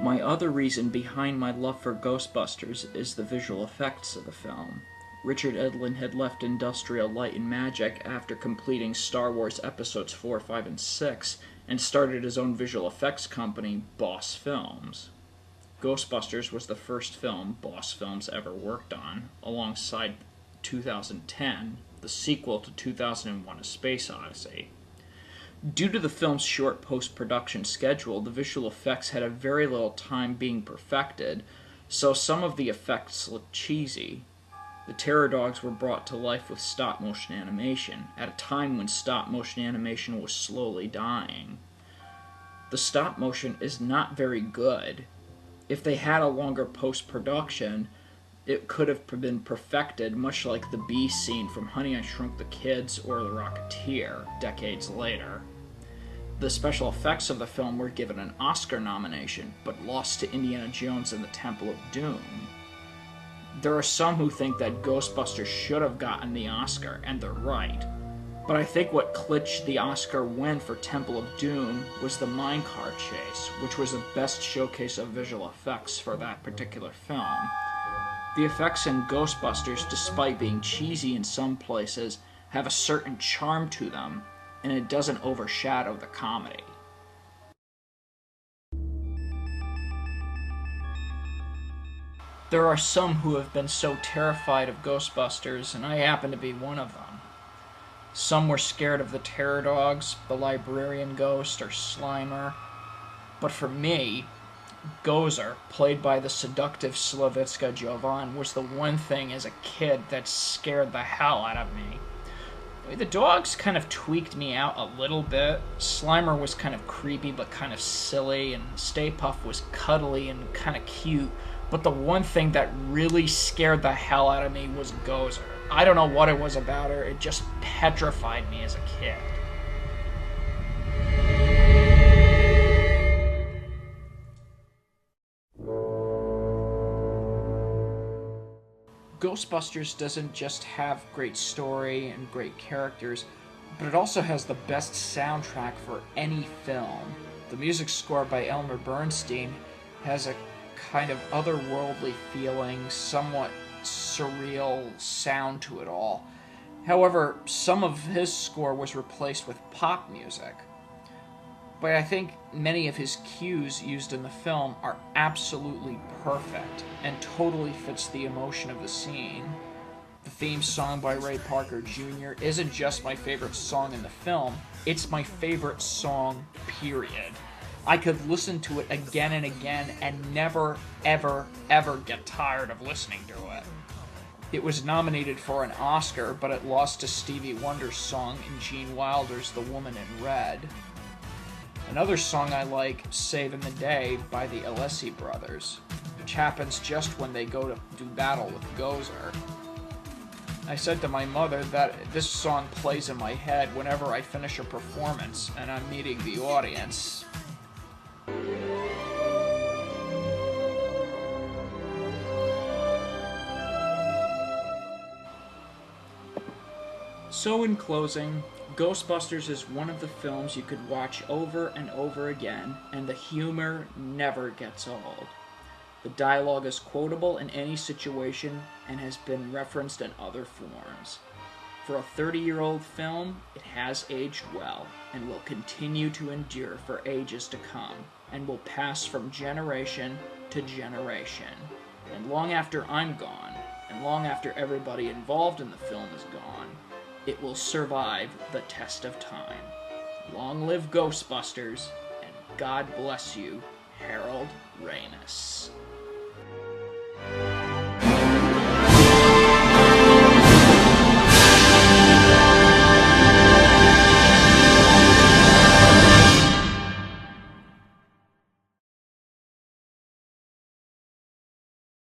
My other reason behind my love for Ghostbusters is the visual effects of the film. Richard Edlund had left Industrial Light and Magic after completing Star Wars Episodes 4, 5, and 6, and started his own visual effects company, Boss Films. Ghostbusters was the first film Boss Films ever worked on, alongside 2010, the sequel to 2001: A Space Odyssey. Due to the film's short post-production schedule, the visual effects had a very little time being perfected, so some of the effects looked cheesy. The Terror Dogs were brought to life with stop-motion animation, at a time when stop-motion animation was slowly dying. The stop-motion is not very good. If they had a longer post-production, it could have been perfected, much like the bee scene from Honey, I Shrunk the Kids or The Rocketeer, decades later. The special effects of the film were given an Oscar nomination, but lost to Indiana Jones and the Temple of Doom. There are some who think that Ghostbusters should have gotten the Oscar, and they're right. But I think what clinched the Oscar win for Temple of Doom was the minecart chase, which was the best showcase of visual effects for that particular film. The effects in Ghostbusters, despite being cheesy in some places, have a certain charm to them, and it doesn't overshadow the comedy. There are some who have been so terrified of Ghostbusters, and I happen to be one of them. Some were scared of the Terror Dogs, the Librarian Ghost, or Slimer. But for me, Gozer, played by the seductive Slavitska Jovan, was the one thing as a kid that scared the hell out of me. The dogs kind of tweaked me out a little bit. Slimer was kind of creepy but kind of silly, and Stay Puft was cuddly and kind of cute. But the one thing that really scared the hell out of me was Gozer. I don't know what it was about her, it just petrified me as a kid. Ghostbusters doesn't just have great story and great characters, but it also has the best soundtrack for any film. The music score by Elmer Bernstein has a kind of otherworldly feeling, somewhat surreal sound to it all. However, some of his score was replaced with pop music. But I think many of his cues used in the film are absolutely perfect and totally fits the emotion of the scene. The theme song by Ray Parker Jr. isn't just my favorite song in the film, it's my favorite song, period. I could listen to it again and again and never, ever, ever get tired of listening to it. It was nominated for an Oscar, but it lost to Stevie Wonder's song in Gene Wilder's The Woman in Red. Another song I like, Savin' the Day by the Alessi Brothers, which happens just when they go to do battle with Gozer. I said to my mother that this song plays in my head whenever I finish a performance and I'm meeting the audience. So in closing, Ghostbusters is one of the films you could watch over and over again, and the humor never gets old. The dialogue is quotable in any situation and has been referenced in other forms. For a 30-year-old film, it has aged well and will continue to endure for ages to come, and will pass from generation to generation. And long after I'm gone, and long after everybody involved in the film is gone, it will survive the test of time. Long live Ghostbusters, and God bless you, Harold Ramis.